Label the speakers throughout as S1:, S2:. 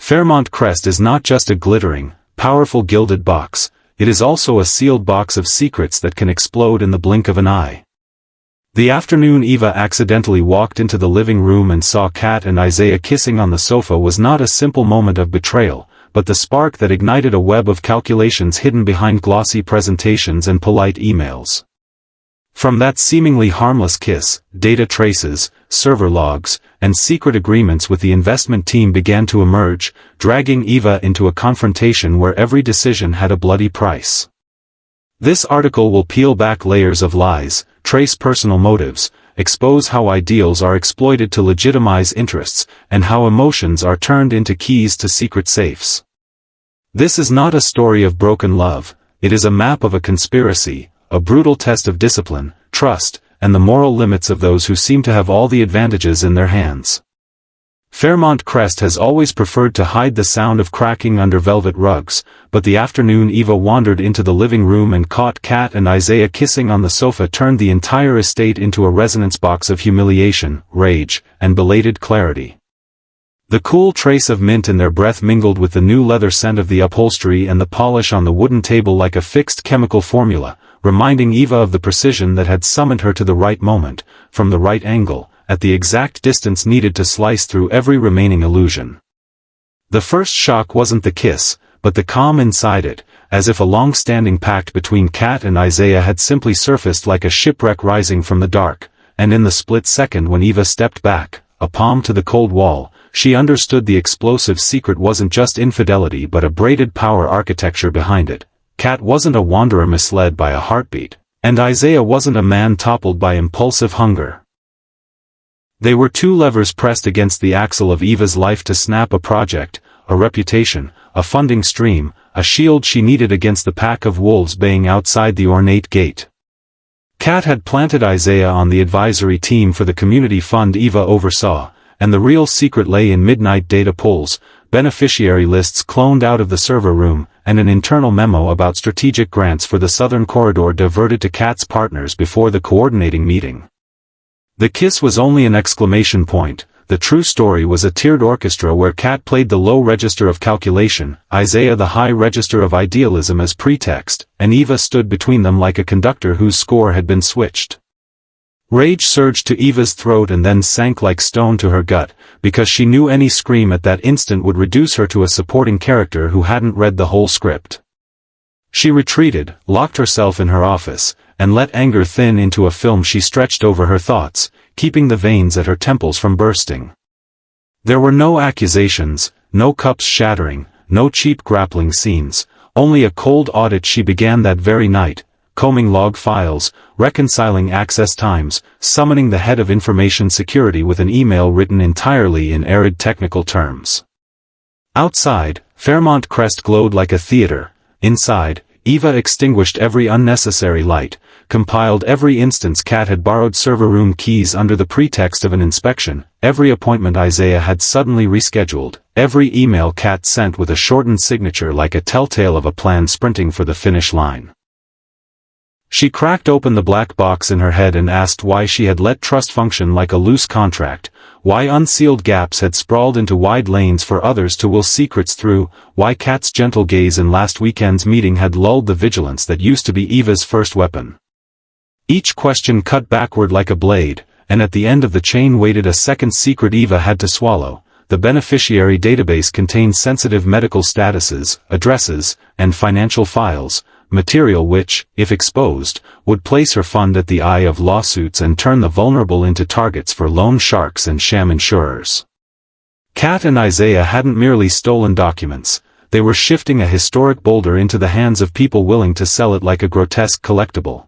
S1: Fairmont Crest is not just a glittering, powerful gilded box, it is also a sealed box of secrets that can explode in the blink of an eye. The afternoon Eva accidentally walked into the living room and saw Kat and Isaiah kissing on the sofa was not a simple moment of betrayal, but the spark that ignited a web of calculations hidden behind glossy presentations and polite emails. From that seemingly harmless kiss, data traces, server logs, and secret agreements with the investment team began to emerge, dragging Eva into a confrontation where every decision had a bloody price. This article will peel back layers of lies, trace personal motives, expose how ideals are exploited to legitimize interests, and how emotions are turned into keys to secret safes. This is not a story of broken love, it is a map of a conspiracy, a brutal test of discipline, trust, and the moral limits of those who seem to have all the advantages in their hands. Fairmont Crest has always preferred to hide the sound of cracking under velvet rugs, but the afternoon Eva wandered into the living room and caught Kat and Isaiah kissing on the sofa turned the entire estate into a resonance box of humiliation, rage, and belated clarity. The cool trace of mint in their breath mingled with the new leather scent of the upholstery and the polish on the wooden table like a fixed chemical formula, reminding Eva of the precision that had summoned her to the right moment, from the right angle, at the exact distance needed to slice through every remaining illusion. The first shock wasn't the kiss, but the calm inside it, as if a long-standing pact between Kat and Isaiah had simply surfaced like a shipwreck rising from the dark, and in the split second when Eva stepped back, a palm to the cold wall, she understood the explosive secret wasn't just infidelity but a braided power architecture behind it. Kat wasn't a wanderer misled by a heartbeat, and Isaiah wasn't a man toppled by impulsive hunger. They were two levers pressed against the axle of Eva's life to snap a project, a reputation, a funding stream, a shield she needed against the pack of wolves baying outside the ornate gate. Kat had planted Isaiah on the advisory team for the community fund Eva oversaw, and the real secret lay in midnight data pulls, beneficiary lists cloned out of the server room, and an internal memo about strategic grants for the Southern Corridor diverted to Kat's partners before the coordinating meeting. The kiss was only an exclamation point, the true story was a tiered orchestra where Kat played the low register of calculation, Isaiah the high register of idealism as pretext, and Eva stood between them like a conductor whose score had been switched. Rage surged to Eva's throat and then sank like stone to her gut, because she knew any scream at that instant would reduce her to a supporting character who hadn't read the whole script. She retreated, locked herself in her office, and let anger thin into a film she stretched over her thoughts, keeping the veins at her temples from bursting. There were no accusations, no cups shattering, no cheap grappling scenes, only a cold audit she began that very night, combing log files, reconciling access times, summoning the head of information security with an email written entirely in arid technical terms. Outside, Fairmont Crest glowed like a theater. Inside, Eva extinguished every unnecessary light, compiled every instance Kat had borrowed server room keys under the pretext of an inspection, every appointment Isaiah had suddenly rescheduled, every email Kat sent with a shortened signature like a telltale of a plan sprinting for the finish line. She cracked open the black box in her head and asked why she had let trust function like a loose contract, why unsealed gaps had sprawled into wide lanes for others to will secrets through, why Kat's gentle gaze in last weekend's meeting had lulled the vigilance that used to be Eva's first weapon. Each question cut backward like a blade, and at the end of the chain waited a second secret Eva had to swallow. The beneficiary database contained sensitive medical statuses, addresses, and financial files, material which, if exposed, would place her fund at the eye of lawsuits and turn the vulnerable into targets for loan sharks and sham insurers. Kat and Isaiah hadn't merely stolen documents, they were shifting a historic boulder into the hands of people willing to sell it like a grotesque collectible.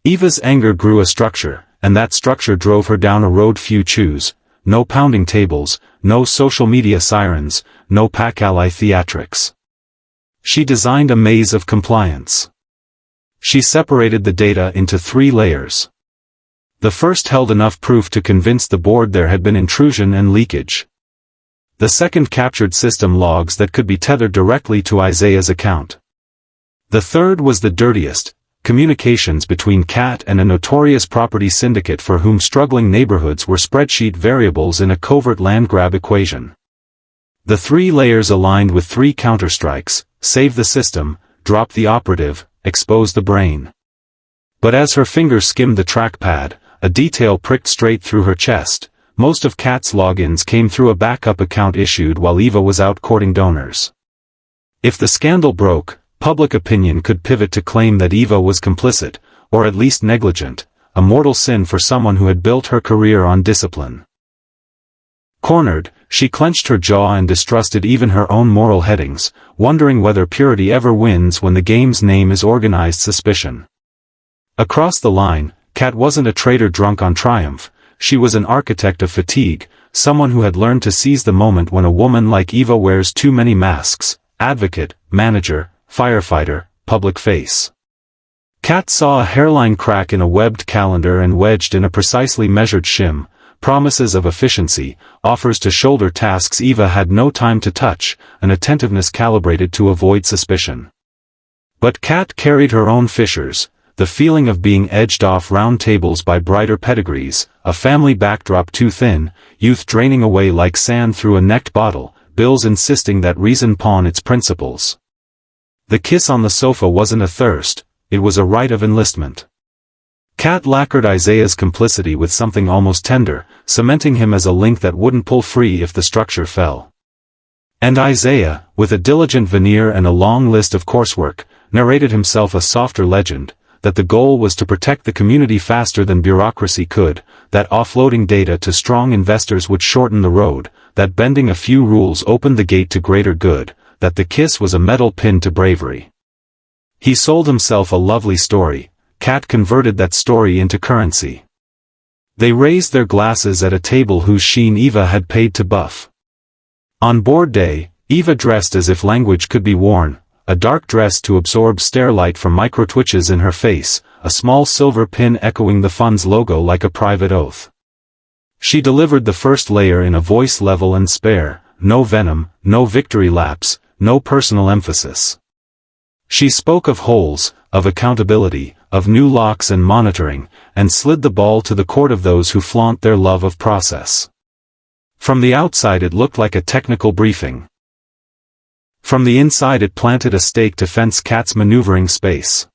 S1: Eva's anger grew a structure, and that structure drove her down a road few choose. No pounding tables, no social media sirens, no pack-ally theatrics. She designed a maze of compliance. She separated the data into 3 layers. The first held enough proof to convince the board there had been intrusion and leakage. The second captured system logs that could be tethered directly to Isaiah's account. The third was the dirtiest, communications between Kat and a notorious property syndicate for whom struggling neighborhoods were spreadsheet variables in a covert land grab equation. The 3 layers aligned with 3 counterstrikes: save the system, drop the operative, expose the brain. But as her fingers skimmed the trackpad, a detail pricked straight through her chest. Most of Kat's logins came through a backup account issued while Eva was out courting donors. If the scandal broke, public opinion could pivot to claim that Eva was complicit, or at least negligent, a mortal sin for someone who had built her career on discipline. Cornered, she clenched her jaw and distrusted even her own moral headings, wondering whether purity ever wins when the game's name is organized suspicion. Across the line, Kat wasn't a traitor drunk on triumph. She was an architect of fatigue, someone who had learned to seize the moment when a woman like Eva wears too many masks: advocate, manager, firefighter, public face. Kat saw a hairline crack in a webbed calendar and wedged in a precisely measured shim, promises of efficiency, offers to shoulder tasks Eva had no time to touch, an attentiveness calibrated to avoid suspicion. But Kat carried her own fissures, the feeling of being edged off round tables by brighter pedigrees, a family backdrop too thin, youth draining away like sand through a necked bottle, bills insisting that reason pawn its principles. The kiss on the sofa wasn't a thirst, it was a rite of enlistment. Kat lacquered Isaiah's complicity with something almost tender, cementing him as a link that wouldn't pull free if the structure fell. And Isaiah, with a diligent veneer and a long list of coursework, narrated himself a softer legend, that the goal was to protect the community faster than bureaucracy could, that offloading data to strong investors would shorten the road, that bending a few rules opened the gate to greater good, that the kiss was a metal pin to bravery. He sold himself a lovely story. Kat converted that story into currency. They raised their glasses at a table whose sheen Eva had paid to buff. On board day, Eva dressed as if language could be worn, a dark dress to absorb starlight from micro-twitches in her face, a small silver pin echoing the fund's logo like a private oath. She delivered the first layer in a voice level and spare, no venom, no victory laps, no personal emphasis. She spoke of holes, of accountability, of new locks and monitoring, and slid the ball to the court of those who flaunt their love of process. From the outside it looked like a technical briefing. From the inside it planted a stake to fence Kat's maneuvering space.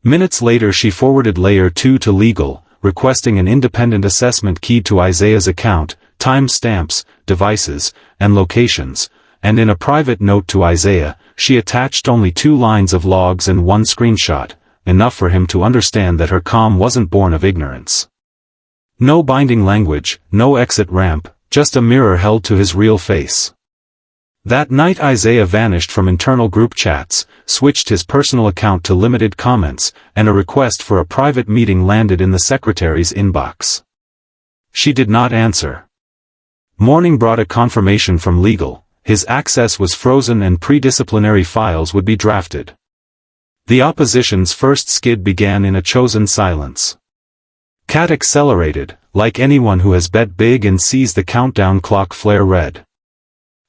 S1: Minutes later she forwarded Layer 2 to legal, requesting an independent assessment keyed to Isaiah's account, time stamps, devices, and locations, and in a private note to Isaiah, she attached only 2 lines of logs and 1 screenshot, enough for him to understand that her calm wasn't born of ignorance. No binding language, no exit ramp, just a mirror held to his real face. That night Isaiah vanished from internal group chats, switched his personal account to limited comments, and a request for a private meeting landed in the secretary's inbox. She did not answer. Morning brought a confirmation from legal. His access was frozen and pre-disciplinary files would be drafted. The opposition's first skid began in a chosen silence. Kat accelerated, like anyone who has bet big and sees the countdown clock flare red.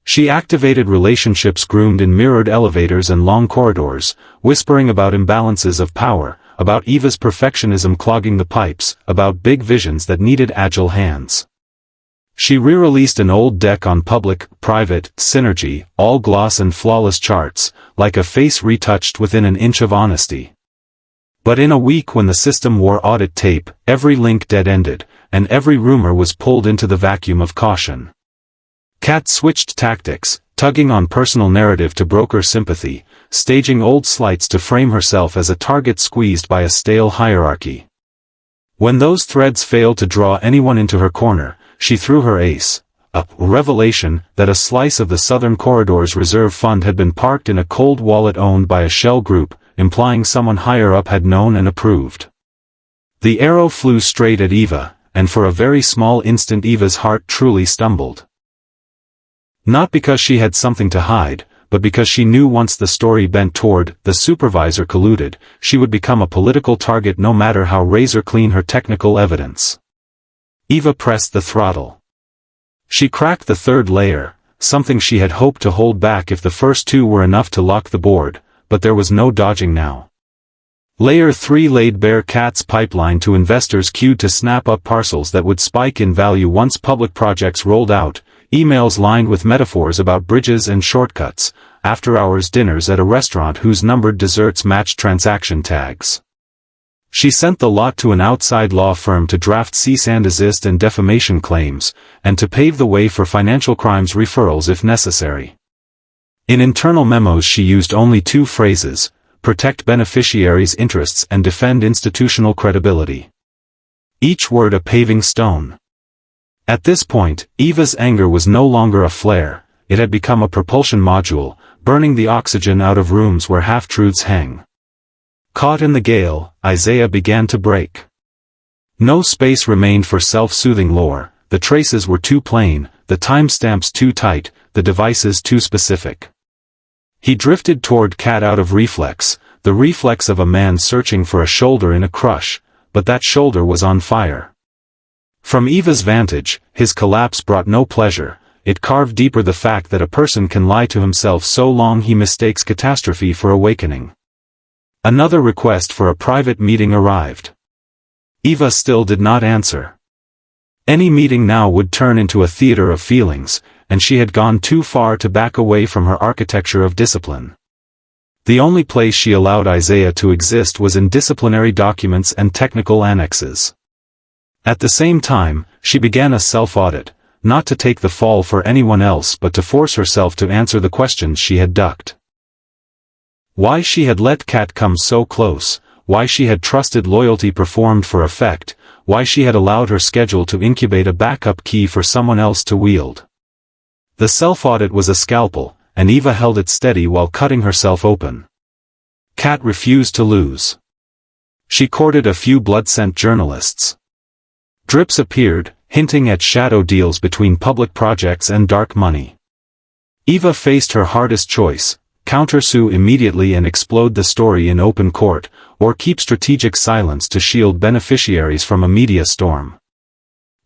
S1: She activated relationships groomed in mirrored elevators and long corridors, whispering about imbalances of power, about Eva's perfectionism clogging the pipes, about big visions that needed agile hands. She re-released an old deck on public, private, synergy, all gloss and flawless charts, like a face retouched within an inch of honesty. But in a week when the system wore audit tape, every link dead-ended, and every rumor was pulled into the vacuum of caution. Kat switched tactics, tugging on personal narrative to broker sympathy, staging old slights to frame herself as a target squeezed by a stale hierarchy. When those threads failed to draw anyone into her corner, she threw her ace, a revelation that a slice of the Southern Corridor's reserve fund had been parked in a cold wallet owned by a shell group, implying someone higher up had known and approved. The arrow flew straight at Eva, and for a very small instant Eva's heart truly stumbled. Not because she had something to hide, but because she knew once the story bent toward the supervisor colluded, she would become a political target no matter how razor-clean her technical evidence. Eva pressed the throttle. She cracked the 3rd layer, something she had hoped to hold back if the first 2 were enough to lock the board, but there was no dodging now. Layer 3 laid bare Kat's pipeline to investors queued to snap up parcels that would spike in value once public projects rolled out, emails lined with metaphors about bridges and shortcuts, after-hours dinners at a restaurant whose numbered desserts matched transaction tags. She sent the lot to an outside law firm to draft cease and desist and defamation claims, and to pave the way for financial crimes referrals if necessary. In internal memos she used only two phrases: protect beneficiaries' interests and defend institutional credibility. Each word a paving stone. At this point, Eva's anger was no longer a flare, it had become a propulsion module, burning the oxygen out of rooms where half-truths hang. Caught in the gale, Isaiah began to break. No space remained for self-soothing lore, the traces were too plain, the timestamps too tight, the devices too specific. He drifted toward Kat out of reflex, the reflex of a man searching for a shoulder in a crush, but that shoulder was on fire. From Eva's vantage, his collapse brought no pleasure, it carved deeper the fact that a person can lie to himself so long he mistakes catastrophe for awakening. Another request for a private meeting arrived. Eva still did not answer. Any meeting now would turn into a theater of feelings, and she had gone too far to back away from her architecture of discipline. The only place she allowed Isaiah to exist was in disciplinary documents and technical annexes. At the same time, she began a self-audit, not to take the fall for anyone else but to force herself to answer the questions she had ducked. Why she had let Kat come so close, why she had trusted loyalty performed for effect, why she had allowed her schedule to incubate a backup key for someone else to wield. The self-audit was a scalpel, and Eva held it steady while cutting herself open. Kat refused to lose. She courted a few blood-scent journalists. Drips appeared, hinting at shadow deals between public projects and dark money. Eva faced her hardest choice: countersue immediately and explode the story in open court, or keep strategic silence to shield beneficiaries from a media storm.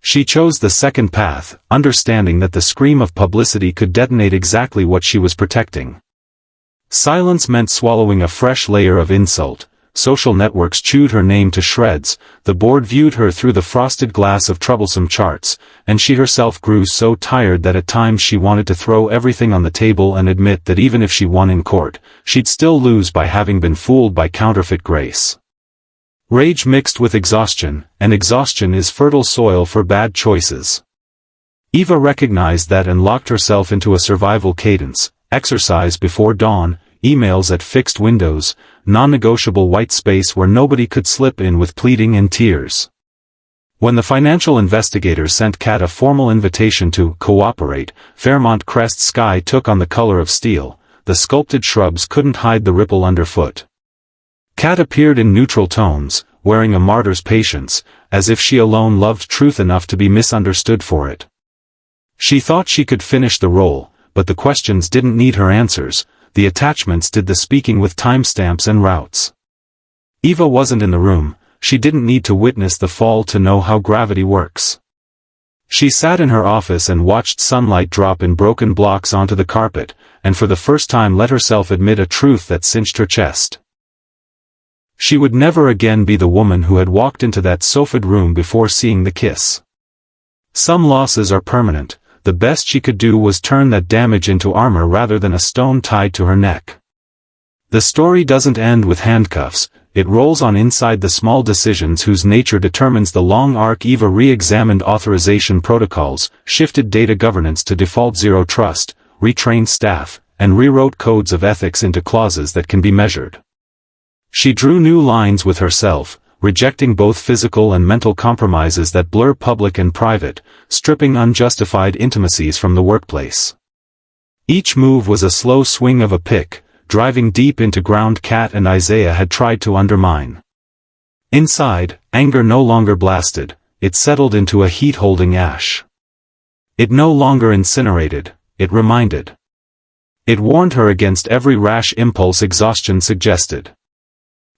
S1: She chose the second path, understanding that the scream of publicity could detonate exactly what she was protecting. Silence meant swallowing a fresh layer of insult. Social networks chewed her name to shreds, the board viewed her through the frosted glass of troublesome charts, and she herself grew so tired that at times she wanted to throw everything on the table and admit that even if she won in court, she'd still lose by having been fooled by counterfeit grace. Rage mixed with exhaustion, and exhaustion is fertile soil for bad choices. Eva recognized that and locked herself into a survival cadence: exercise before dawn, emails at fixed windows, non-negotiable white space where nobody could slip in with pleading and tears. When the financial investigator sent Kat a formal invitation to cooperate, Fairmont Crest sky took on the color of steel, the sculpted shrubs couldn't hide the ripple underfoot. Kat appeared in neutral tones, wearing a martyr's patience, as if she alone loved truth enough to be misunderstood for it. She thought she could finish the role, but the questions didn't need her answers, the attachments did the speaking with timestamps and routes. Eva wasn't in the room, she didn't need to witness the fall to know how gravity works. She sat in her office and watched sunlight drop in broken blocks onto the carpet, and for the first time let herself admit a truth that cinched her chest. She would never again be the woman who had walked into that sofaed room before seeing the kiss. Some losses are permanent. The best she could do was turn that damage into armor rather than a stone tied to her neck. The story doesn't end with handcuffs, it rolls on inside the small decisions whose nature determines the long arc. Eva re-examined authorization protocols, shifted data governance to default zero trust, retrained staff, and rewrote codes of ethics into clauses that can be measured. She drew new lines with herself, rejecting both physical and mental compromises that blur public and private, stripping unjustified intimacies from the workplace. Each move was a slow swing of a pick, driving deep into ground Kat and Isaiah had tried to undermine. Inside, anger no longer blasted, it settled into a heat-holding ash. It no longer incinerated, it reminded. It warned her against every rash impulse exhaustion suggested.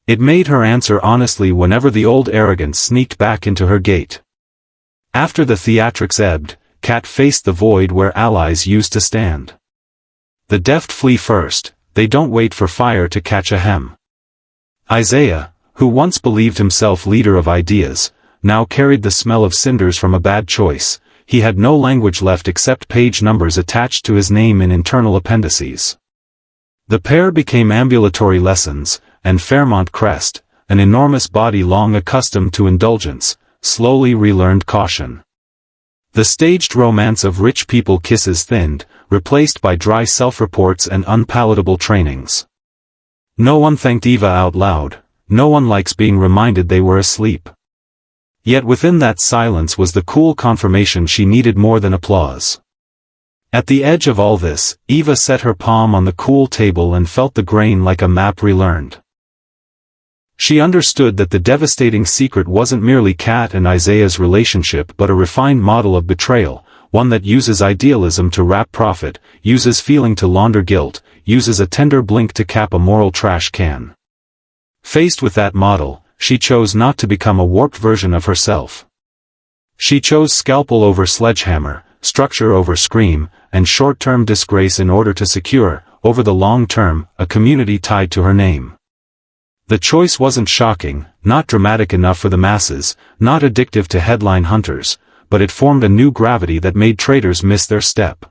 S1: It made her answer honestly whenever the old arrogance sneaked back into her gait. After the theatrics ebbed, Kat faced the void where allies used to stand. The deft flee first, they don't wait for fire to catch a hem. Isaiah, who once believed himself leader of ideas, now carried the smell of cinders from a bad choice. he had no language left except page numbers attached to his name in internal appendices. The pair became ambulatory lessons, and Fairmont Crest, an enormous body long accustomed to indulgence, slowly relearned caution. The staged romance of rich people kisses thinned, replaced by dry self-reports and unpalatable trainings. No one thanked Eva out loud, no one likes being reminded they were asleep. Yet within that silence was the cool confirmation she needed more than applause. At the edge of all this, Eva set her palm on the cool table and felt the grain like a map relearned. She understood that the devastating secret wasn't merely Kat and Isaiah's relationship but a refined model of betrayal, one that uses idealism to wrap profit, uses feeling to launder guilt, uses a tender blink to cap a moral trash can. Faced with that model, she chose not to become a warped version of herself. She chose scalpel over sledgehammer, structure over scream, and short-term disgrace in order to secure, over the long term, a community tied to her name. The choice wasn't shocking, not dramatic enough for the masses, not addictive to headline hunters, but it formed a new gravity that made traitors miss their step.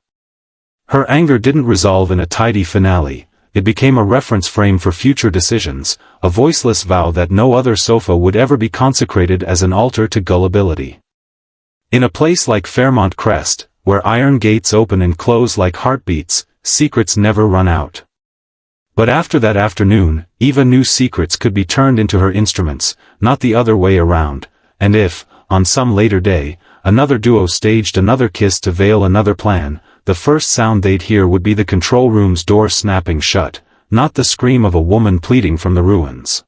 S1: Her anger didn't resolve in a tidy finale, it became a reference frame for future decisions, a voiceless vow that no other sofa would ever be consecrated as an altar to gullibility. In a place like Fairmont Crest, where iron gates open and close like heartbeats, secrets never run out. But after that afternoon, Eva knew secrets could be turned into her instruments, not the other way around, and if, on some later day, another duo staged another kiss to veil another plan, the first sound they'd hear would be the control room's door snapping shut, not the scream of a woman pleading from the ruins.